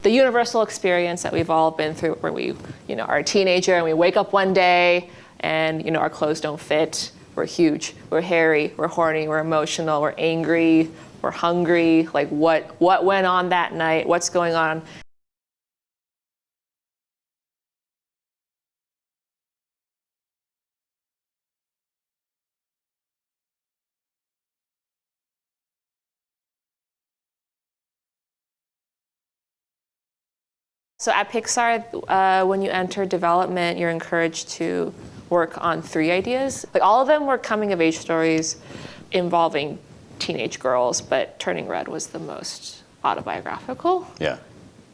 The universal experience that we've all been through where we, are a teenager and we wake up one day and, our clothes don't fit. We're huge, we're hairy, we're horny, we're emotional, we're angry, we're hungry. Like what went on that night? What's going on? So at Pixar, when you enter development, you're encouraged to work on 3 ideas. Like all of them were coming of age stories involving teenage girls, but Turning Red was the most autobiographical. Yeah.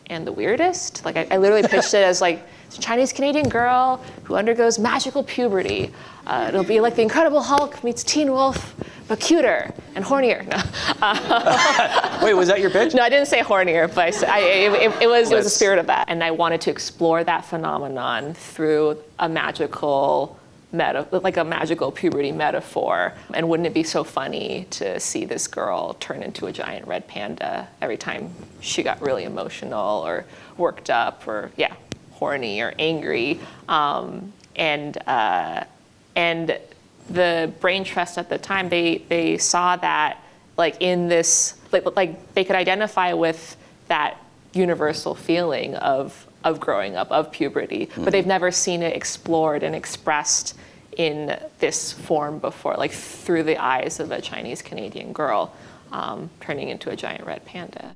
And the weirdest. Like I literally pitched it as like a Chinese Canadian girl who undergoes magical puberty. It'll be like the Incredible Hulk meets Teen Wolf, but cuter and hornier. No. Wait, was that your pitch? No, I didn't say hornier, but it was the spirit of that. And I wanted to explore that phenomenon through a magical like a magical puberty metaphor. And wouldn't it be so funny to see this girl turn into a giant red panda every time she got really emotional or worked up or horny or angry. And the Brain Trust at the time, they saw that like in this, like they could identify with that universal feeling of growing up, of puberty, but they've never seen it explored and expressed in this form before, like through the eyes of a Chinese Canadian girl turning into a giant red panda.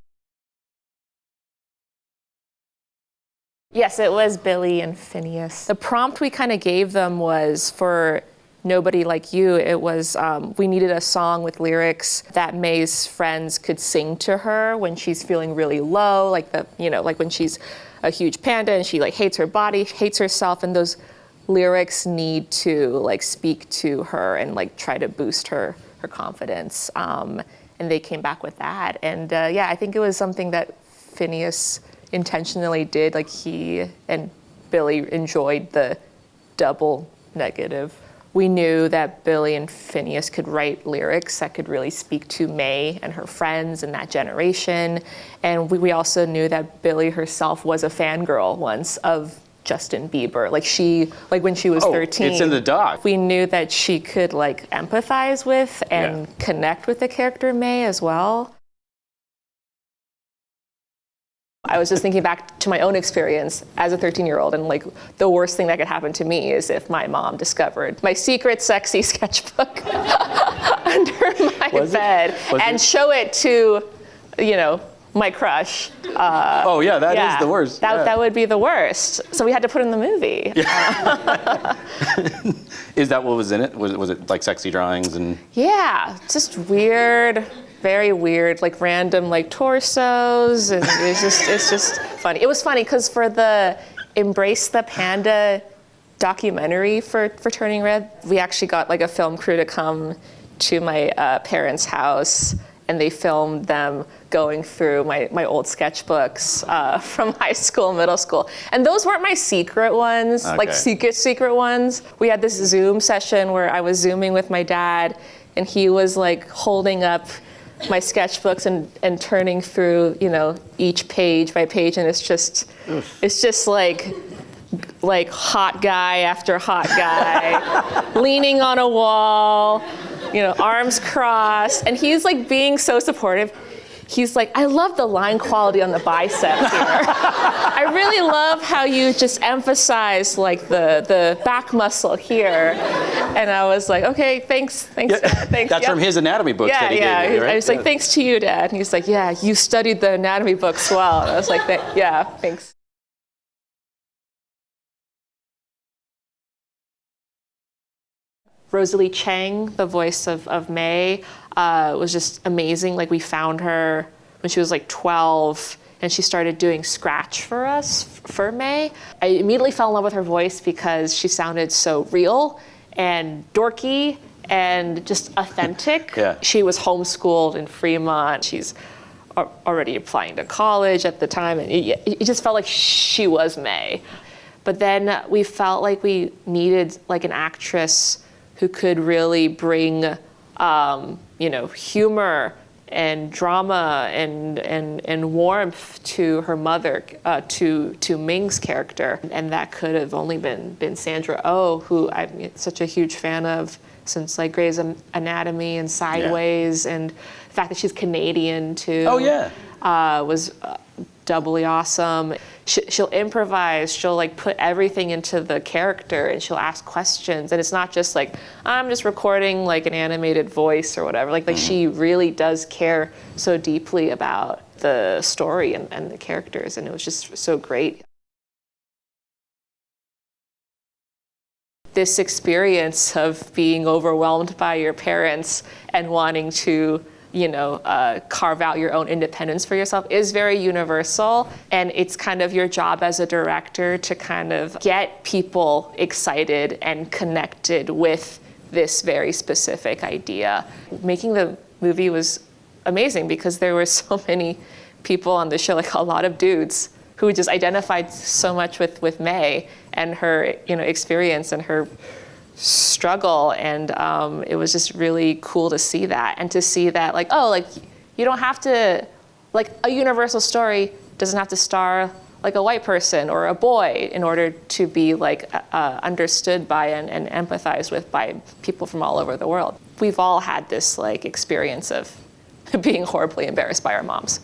Yes, it was Billie and FINNEAS. The prompt we kind of gave them was for Nobody Like You. It was, we needed a song with lyrics that May's friends could sing to her when she's feeling really low, like like when she's a huge panda and she like hates her body, hates herself, and those lyrics need to like speak to her and like try to boost her confidence. And they came back with that. And I think it was something that FINNEAS intentionally did. Like he and Billie enjoyed the double negative. We knew that Billie and FINNEAS could write lyrics that could really speak to May and her friends and that generation. And we also knew that Billie herself was a fangirl once of Justin Bieber. Like when she was 13. It's in the doc. We knew that she could like empathize with and connect with the character May as well. I was just thinking back to my own experience as a 13-year-old, and like the worst thing that could happen to me is if my mom discovered my secret sexy sketchbook under my bed and show it to, my crush. That is the worst. That would be the worst. So we had to put it in the movie. Is that what was in it? Was it like sexy drawings and? Yeah, just weird. Very weird, like random like torsos, and it's just funny. It was funny because for the Embrace the Panda documentary for Turning Red, we actually got like a film crew to come to my parents' house, and they filmed them going through my old sketchbooks from high school, middle school. And those weren't my secret ones, like secret ones. We had this Zoom session where I was Zooming with my dad, and he was like holding up my sketchbooks and turning through, each page by page, and it's just like hot guy after hot guy, leaning on a wall, arms crossed, and he's like being so supportive. He's like, I love the line quality on the bicep here. I really love how you just emphasize like the back muscle here. And I was like, okay, thanks, Dad, thanks. That's from his anatomy books that he gave you, right? I was like, thanks to you, Dad. And he's like, yeah, you studied the anatomy books well. And I was like, thanks. Rosalie Chiang, the voice of May, was just amazing. Like we found her when she was like 12, and she started doing scratch for us for May. I immediately fell in love with her voice because she sounded so real and dorky and just authentic. She was homeschooled in Fremont. She's already applying to college at the time, and it just felt like she was May. But then we felt like we needed like an actress who could really bring, humor drama and warmth to her mother, to Ming's character. And that could have only been Sandra Oh, who I'm such a huge fan of since like Grey's Anatomy and Sideways, and the fact that she's Canadian too. Oh yeah. Was doubly awesome. She'll improvise, she'll like put everything into the character, and she'll ask questions, and it's not just like, I'm just recording like an animated voice or whatever. Like she really does care so deeply about the story and the characters, and it was just so great. This experience of being overwhelmed by your parents and wanting to carve out your own independence for yourself is very universal. And it's kind of your job as a director to kind of get people excited and connected with this very specific idea. Making the movie was amazing because there were so many people on the show, like a lot of dudes, who just identified so much with May and her experience and her struggle, and it was just really cool to see that, and to see that you don't have to, like, a universal story doesn't have to star like a white person or a boy in order to be like understood by and empathized with by people from all over the world. We've all had this like experience of being horribly embarrassed by our moms.